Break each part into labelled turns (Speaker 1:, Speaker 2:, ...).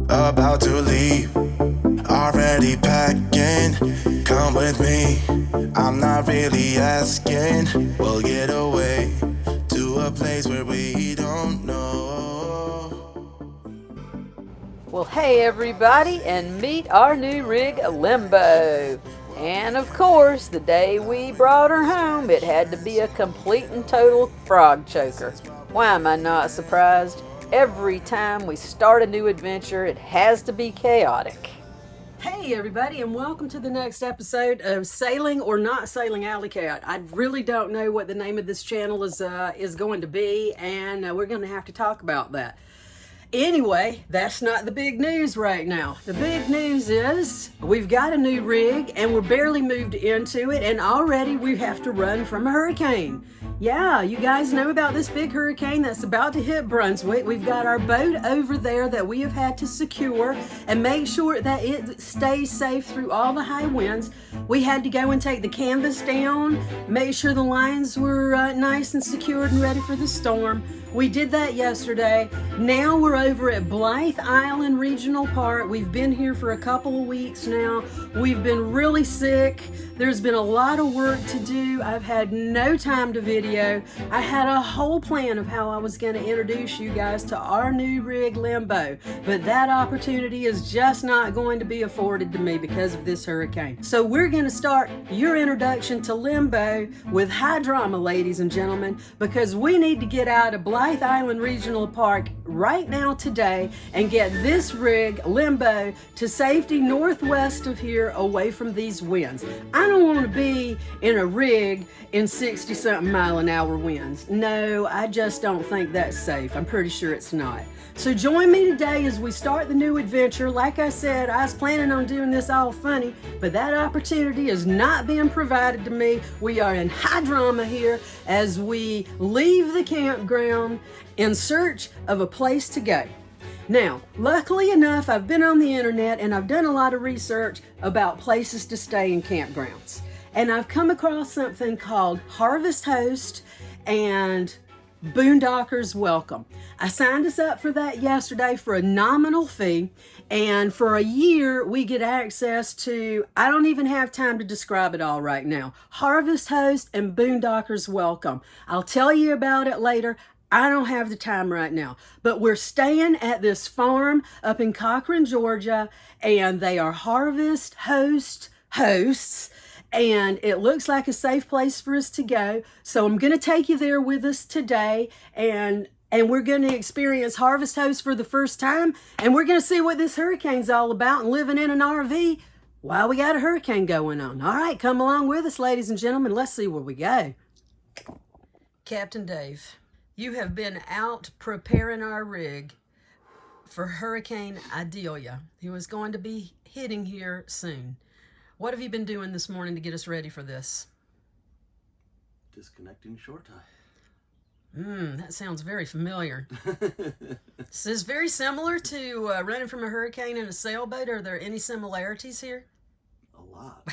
Speaker 1: about to leave, already packing. Come with me, I'm not really asking. We'll get away to a place where we don't know.
Speaker 2: Well, hey everybody, and meet our new rig, Limbo. And of course, the day we brought her home, it had to be a complete and total frog choker. Why am I not surprised? Every time we start a new adventure, it has to be chaotic. Hey everybody, and welcome to the next episode of Sailing or Not Sailing Alley Cat. I really don't know what the name of this channel is going to be, and we're going to have to talk about that. Anyway, that's not the big news right now. The big news is we've got a new rig and we're barely moved into it, and already we have to run from a hurricane. Yeah, you guys know about this big hurricane that's about to hit Brunswick. We've got our boat over there that we have had to secure and make sure that it stays safe through all the high winds. We had to go and take the canvas down, make sure the lines were nice and secured and ready for the storm. We did that yesterday. Now we're over at Blythe Island Regional Park. We've been here for a couple of weeks now. We've been really sick. There's been a lot of work to do. I've had no time to video. I had a whole plan of how I was going to introduce you guys to our new rig, Limbo, but that opportunity is just not going to be afforded to me because of this hurricane. So we're going to start your introduction to Limbo with high drama, ladies and gentlemen, because we need to get out of Blythe Island Regional Park right now today and get this rig, Limbo, to safety northwest of here, away from these winds. I don't want to be in a rig in 60-something mile-an-hour winds. No, I just don't think that's safe. I'm pretty sure it's not. So join me today as we start the new adventure. Like I said, I was planning on doing this all funny, but that opportunity is not being provided to me. We are in high drama here as we leave the campground in search of a place to go. Now, luckily enough, I've been on the internet and I've done a lot of research about places to stay in campgrounds. And I've come across something called Harvest Host and Boondockers Welcome. I signed us up for that yesterday for a nominal fee, and for a year we get access to, I don't even have time to describe it all right now, Harvest Host and Boondockers Welcome. I'll tell you about it later. I don't have the time right now, but we're staying at this farm up in Cochran, Georgia, and they are Harvest Hosts, and it looks like a safe place for us to go. So I'm going to take you there with us today, and we're going to experience Harvest Host for the first time, and we're going to see what this hurricane's all about and living in an RV while we got a hurricane going on. All right, come along with us, ladies and gentlemen. Let's see where we go. Captain Dave, you have been out preparing our rig for Hurricane Idalia. He was going to be hitting here soon. What have you been doing this morning to get us ready for this?
Speaker 3: Disconnecting shore tie.
Speaker 2: That sounds very familiar. This is very similar to running from a hurricane in a sailboat. Are there any similarities here?
Speaker 3: A lot.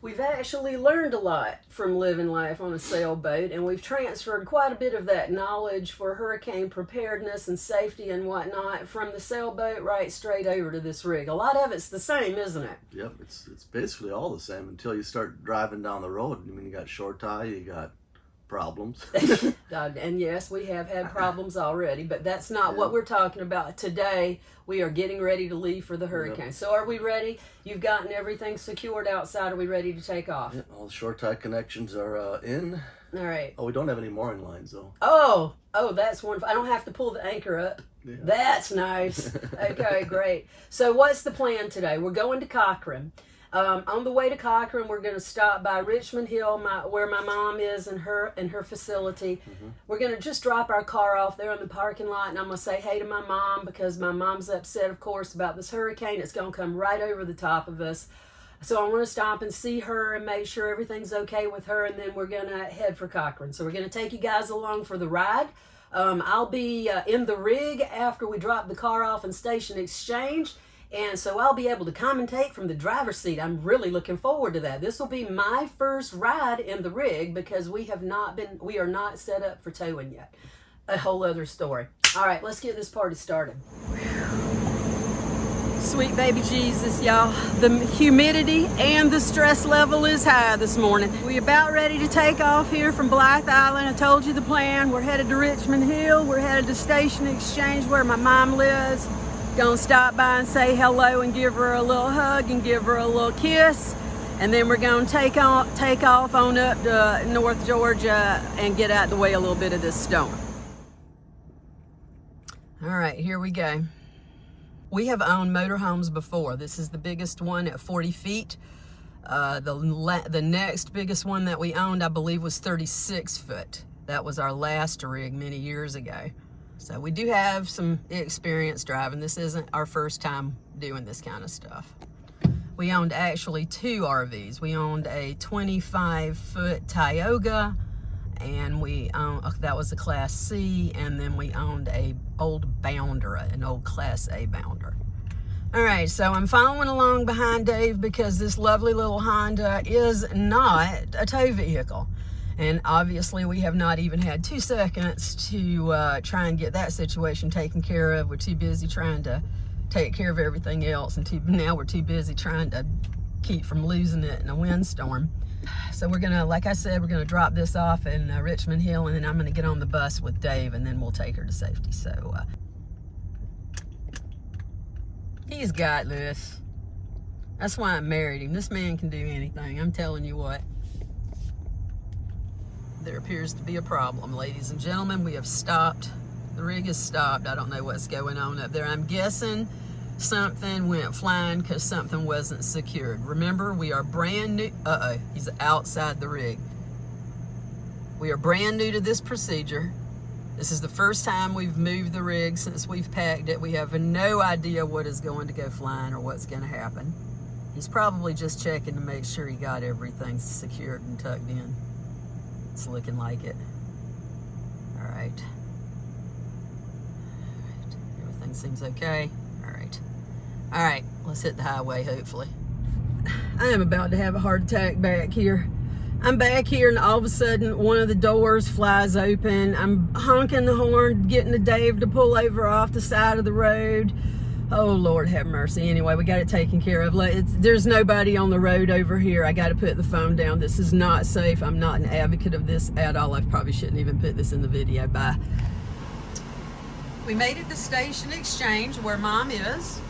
Speaker 2: We've actually learned a lot from living life on a sailboat, and we've transferred quite a bit of that knowledge for hurricane preparedness and safety and whatnot from the sailboat right straight over to this rig. A lot of it's the same, isn't it?
Speaker 3: Yep, it's basically all the same until you start driving down the road. I mean, you got shore tie, you got problems.
Speaker 2: And yes, we have had problems already, but that's not what we're talking about today. We are getting ready to leave for the hurricane. Yep. So are we ready? You've gotten everything secured outside. Are we ready to take off?
Speaker 3: Yep, all the shore tie connections are in.
Speaker 2: All right.
Speaker 3: Oh, we don't have any mooring lines though.
Speaker 2: Oh, that's wonderful. I don't have to pull the anchor up. Yeah. That's nice. Okay, great. So what's the plan today? We're going to Cochran. On the way to Cochran, we're going to stop by Richmond Hill, where my mom is, and her facility. Mm-hmm. We're going to just drop our car off there in the parking lot, and I'm going to say hey to my mom because my mom's upset, of course, about this hurricane. It's going to come right over the top of us. So I'm going to stop and see her and make sure everything's okay with her, and then we're going to head for Cochran. So we're going to take you guys along for the ride. I'll be in the rig after we drop the car off in Station Exchange. And so I'll be able to commentate from the driver's seat. I'm really looking forward to that. This will be my first ride in the rig because we are not set up for towing yet. A whole other story. All right, let's get this party started.
Speaker 4: sweet baby Jesus, y'all. The humidity and the stress level is high this morning. We're about ready to take off here from Blythe Island. I told you the plan. We're headed to Richmond Hill. We're headed to Station Exchange where my mom lives. Gonna stop by and say hello and give her a little hug and give her a little kiss. And then we're gonna take off on up to North Georgia and get out the way a little bit of this storm. All right, here we go. We have owned motorhomes before. This is the biggest one at 40 feet. The next biggest one that we owned, I believe, was 36 foot. That was our last rig many years ago. So we do have some experience driving. This isn't our first time doing this kind of stuff. We owned actually 2 RVs. We owned a 25-foot Tioga, and we owned, that was a Class C, and then we owned a old Bounder, an old Class A Bounder. All right, so I'm following along behind Dave because this lovely little Honda is not a tow vehicle. And obviously we have not even had 2 seconds to try and get that situation taken care of. We're too busy trying to take care of everything else, and now we're too busy trying to keep from losing it in a windstorm. So we're gonna, like I said, we're gonna drop this off in Richmond Hill, and then I'm gonna get on the bus with Dave, and then we'll take her to safety. So he's got this. That's why I married him. This man can do anything. I'm telling you what. There appears to be a problem, ladies and gentlemen. We have stopped. The rig is stopped. I don't know what's going on up there. I'm guessing something went flying because something wasn't secured. Remember, we are brand new. He's outside the rig. We are brand new to this procedure. This is the first time we've moved the rig since we've packed it. We have no idea what is going to go flying or what's going to happen. He's probably just checking to make sure he got everything secured and tucked in. It's looking like it. All right. Everything seems okay. All right, let's hit the highway, hopefully. I am about to have a heart attack back here. I'm back here, and all of a sudden, one of the doors flies open. I'm honking the horn, getting the Dave to pull over off the side of the road. Oh, Lord have mercy. Anyway, we got it taken care of. There's nobody on the road over here. I got to put the phone down. This is not safe. I'm not an advocate of this at all. I probably shouldn't even put this in the video. Bye. We made it to Station Exchange, where Mom is.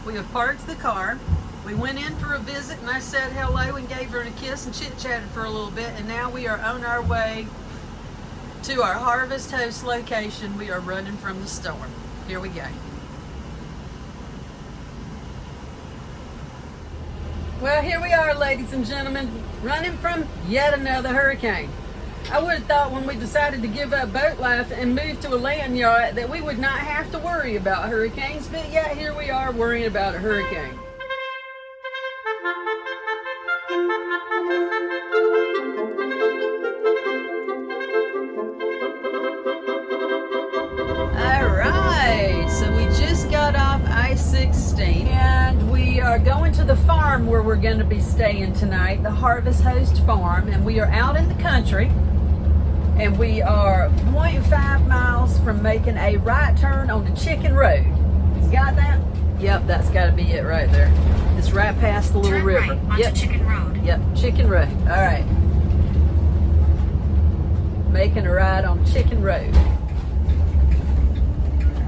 Speaker 4: We have parked the car. We went in for a visit, and I said hello and gave her a kiss and chit-chatted for a little bit, and now we are on our way to our Harvest Host location. We are running from the storm. Here we go. Well, here we are, ladies and gentlemen, running from yet another hurricane. I would have thought when we decided to give up boat life and move to a land yacht that we would not have to worry about hurricanes, but yet here we are worrying about a hurricane. All right, so we just got off I-16 and we are going to the farm where we're going to be staying tonight, the Harvest Host Farm, and we are out in the country. And we are 0.5 miles from making a right turn on the Chicken Road. You got that? Yep, that's got to be it right there. It's right past the little river.
Speaker 5: Turn right onto Chicken Road.
Speaker 4: Yep, Chicken Road. All right. Making a ride on Chicken Road. All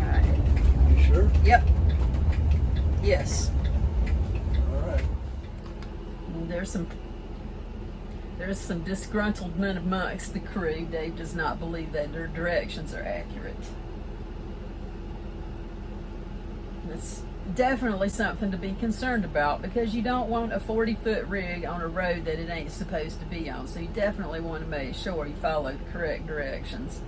Speaker 4: right.
Speaker 3: You sure?
Speaker 4: Yep. Yes.
Speaker 3: All right.
Speaker 4: There's some disgruntlement amongst the crew. Dave does not believe that their directions are accurate. It's definitely something to be concerned about because you don't want a 40-foot rig on a road that it ain't supposed to be on. So you definitely want to make sure you follow the correct directions.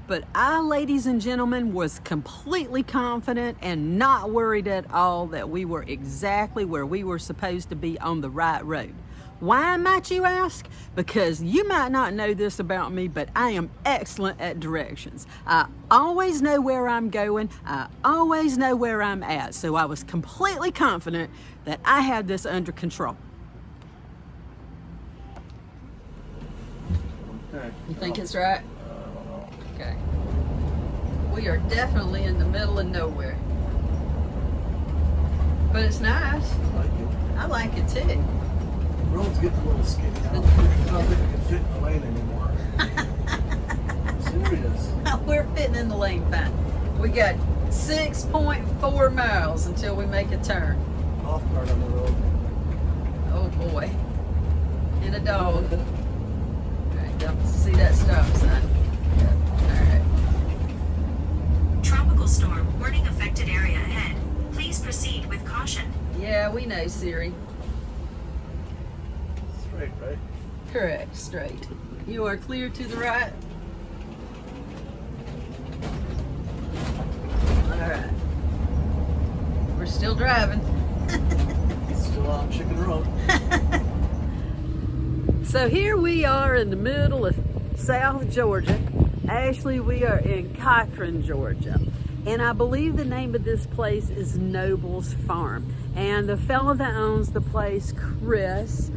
Speaker 4: But I, ladies and gentlemen, was completely confident and not worried at all that we were exactly where we were supposed to be on the right road. Why, might you ask? Because you might not know this about me, but I am excellent at directions. I always know where I'm going. I always know where I'm at. So I was completely confident that I had this under control.
Speaker 3: Okay.
Speaker 4: You think it's right? Okay. We are definitely in the middle of nowhere. But it's nice.
Speaker 3: I like it.
Speaker 4: I like it too.
Speaker 3: The road's getting a little skinny. I don't think we can fit in the lane anymore. I'm serious.
Speaker 4: We're fitting in the lane fine. We got 6.4 miles until we make a turn.
Speaker 3: Off guard on the road.
Speaker 4: Oh boy. And a dog. Alright, don't see that stop sign. Alright.
Speaker 5: Tropical storm warning affected area ahead. Please proceed with caution.
Speaker 4: Yeah, we know, Siri.
Speaker 3: Straight, right?
Speaker 4: Correct, straight. You are clear to the right. Alright. We're still driving.
Speaker 3: Still on Chicken Road.
Speaker 2: So here we are in the middle of South Georgia. Actually, we are in Cochran, Georgia. And I believe the name of this place is Noble's Farm. And the fellow that owns the place, Chris,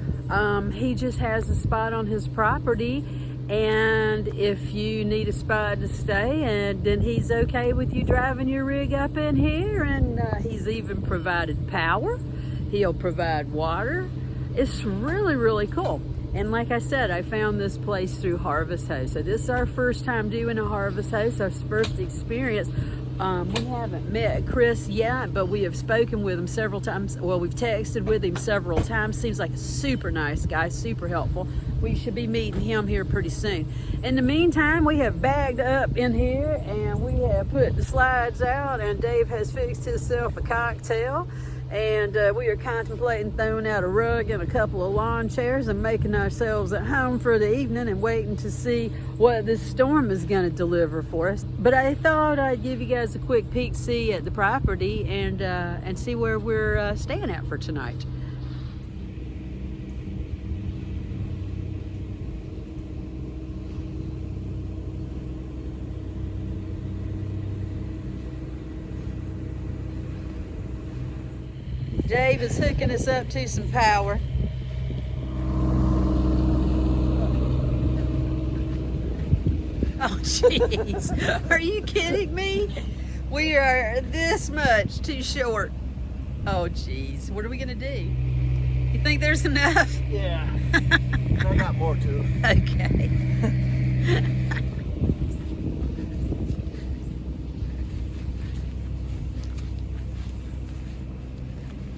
Speaker 2: he just has a spot on his property. And if you need a spot to stay, and then he's okay with you driving your rig up in here. And he's even provided power. He'll provide water. It's really, really cool. And like I said, I found this place through Harvest Host. So this is our first time doing a Harvest Host, our first experience. We haven't met Chris yet, but we have spoken with him several times. Well, we've texted with him several times. Seems like a super nice guy, super helpful. We should be meeting him here pretty soon. In the meantime, we have bagged up in here and we have put the slides out, and Dave has fixed himself a cocktail. And we are contemplating throwing out a rug and a couple of lawn chairs and making ourselves at home for the evening and waiting to see what this storm is going to deliver for us. But I thought I'd give you guys a quick peek-see at the property and see where we're staying at for tonight. Dave is hooking us up to some power. Oh, jeez. Are you kidding me? We are this much too short. Oh, jeez. What are we going to do? You think there's enough?
Speaker 3: Yeah. I got more too.
Speaker 2: Okay.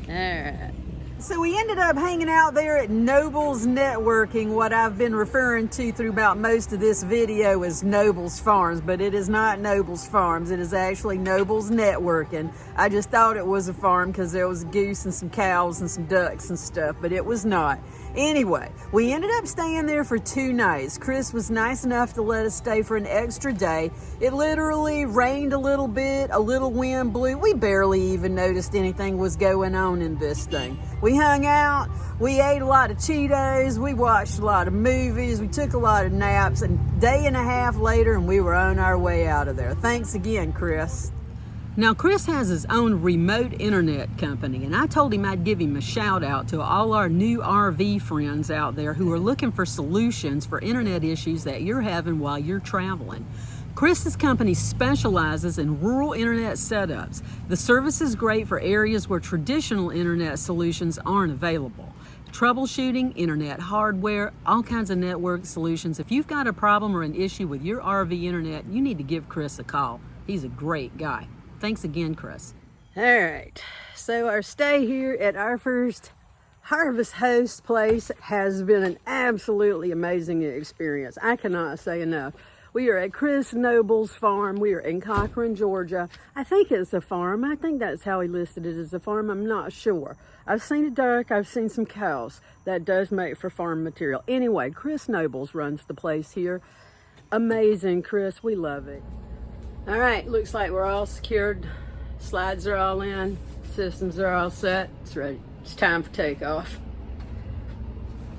Speaker 2: Alright. So we ended up hanging out there at Noble's Networking, what I've been referring to through about most of this video as Noble's Farms, but it is not Noble's Farms. It is actually Noble's Networking. I just thought it was a farm because there was a goose and some cows and some ducks and stuff, but it was not. Anyway, we ended up staying there for 2 nights. Chris was nice enough to let us stay for an extra day. It literally rained a little bit, a little wind blew. We barely even noticed anything was going on in this thing. We hung out, we ate a lot of Cheetos, we watched a lot of movies, we took a lot of naps, and a day and a half later and we were on our way out of there. Thanks again, Chris. Now, Chris has his own remote internet company, and I told him I'd give him a shout out to all our new RV friends out there who are looking for solutions for internet issues that you're having while you're traveling. Chris's company specializes in rural internet setups. The service is great for areas where traditional internet solutions aren't available. Troubleshooting, internet hardware, all kinds of network solutions. If you've got a problem or an issue with your RV internet, you need to give Chris a call. He's a great guy. Thanks again, Chris. All right, so our stay here at our first Harvest Host place has been an absolutely amazing experience. I cannot say enough. We are at Chris Noble's farm. We are in Cochran, Georgia. I think it's a farm. I think that's how he listed it as a farm. I'm not sure. I've seen a duck. I've seen some cows. That does make for farm material. Anyway, Chris Nobles runs the place here. Amazing, Chris. We love it. All right, looks like we're all secured. Slides are all in. Systems are all set. It's ready. It's time for takeoff.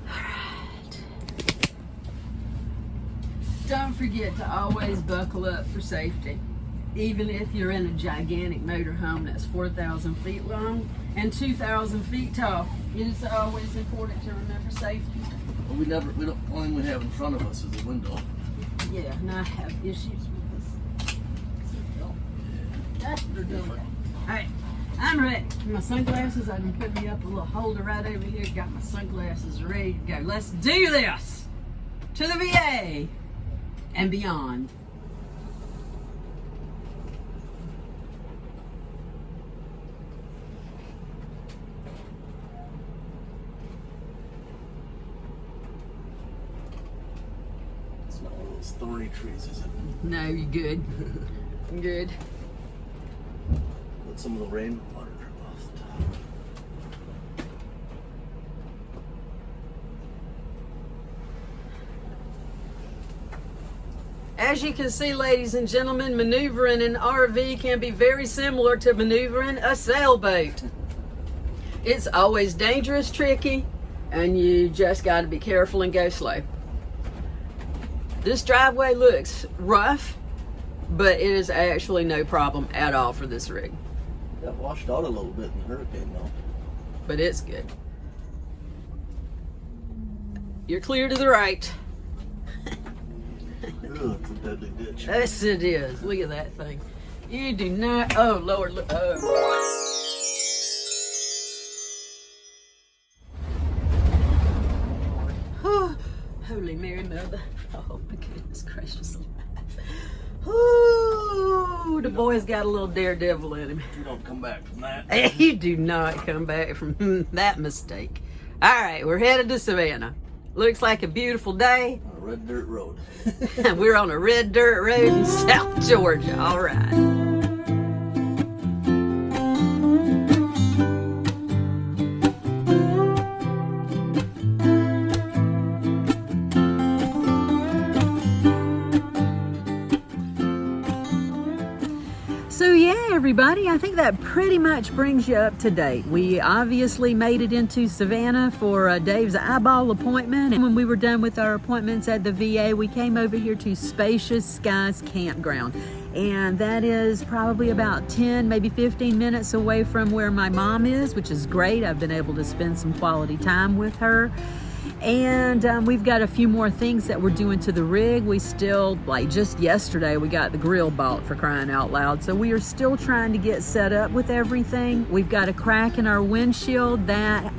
Speaker 2: All right. Don't forget to always buckle up for safety. Even if you're in a gigantic motorhome that's 4,000 feet long and 2,000 feet tall, it is always important to remember safety.
Speaker 3: Well, we don't, only thing we have in front of us is a window.
Speaker 2: Yeah, and I have issues with this. That's what they're doing. All right,
Speaker 4: I'm ready. My sunglasses, I can put me up a little holder right over here. Got my sunglasses ready to go. Let's do this to the VA and beyond.
Speaker 3: It's not one of those thorny trees, is it?
Speaker 4: No, you good. Good.
Speaker 3: Let some of the rain water drip off the top.
Speaker 4: As you can see, ladies and gentlemen, maneuvering an RV can be very similar to maneuvering a sailboat. It's always dangerous, tricky, and you just got to be careful and go slow. This driveway looks rough, but it is actually no problem at all for this rig.
Speaker 3: Got washed out a little bit in the hurricane though.
Speaker 4: But it's good. You're clear to the right.
Speaker 3: Ugh, it's a deadly ditch.
Speaker 4: Yes, it is. Look at that thing. You do not. Oh, Lord. Look. Oh. Oh, Holy Mary Mother. Oh, my goodness gracious alive. Ooh, the boy's got a little daredevil in him.
Speaker 3: You don't come back from that.
Speaker 4: You do not come back from that mistake. All right, we're headed to Savannah. Looks like a beautiful day.
Speaker 3: On a red dirt road.
Speaker 4: We're on a red dirt road in South Georgia. All right. So yeah, everybody, I think that pretty much brings you up to date. We obviously made it into Savannah for Dave's eyeball appointment. And when we were done with our appointments at the VA, we came over here to Spacious Skies Campground. And that is probably about 10, maybe 15 minutes away from where my mom is, which is great. I've been able to spend some quality time with her. And we've got a few more things that we're doing to the rig. We still, like just yesterday, we got the grill bought, for crying out loud. So we are still trying to get set up with everything. We've got a crack in our windshield that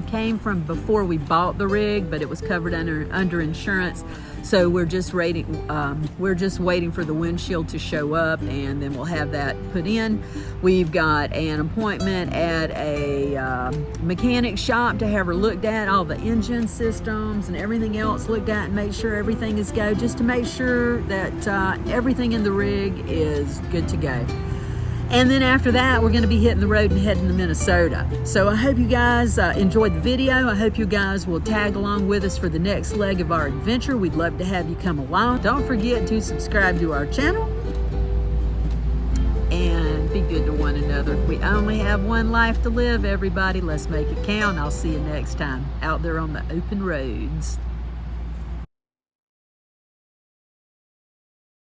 Speaker 4: came from before we bought the rig, but it was covered under insurance. So we're just waiting for the windshield to show up, and then we'll have that put in. We've got an appointment at a mechanic shop to have her looked at, all the engine systems and everything else looked at, and make sure everything is go, just to make sure that everything in the rig is good to go. And then after that, we're going to be hitting the road and heading to Minnesota. So I hope you guys enjoyed the video. I hope you guys will tag along with us for the next leg of our adventure. We'd love to have you come along. Don't forget to subscribe to our channel and be good to one another. We only have one life to live, everybody. Let's make it count. I'll see you next time out there on the open roads.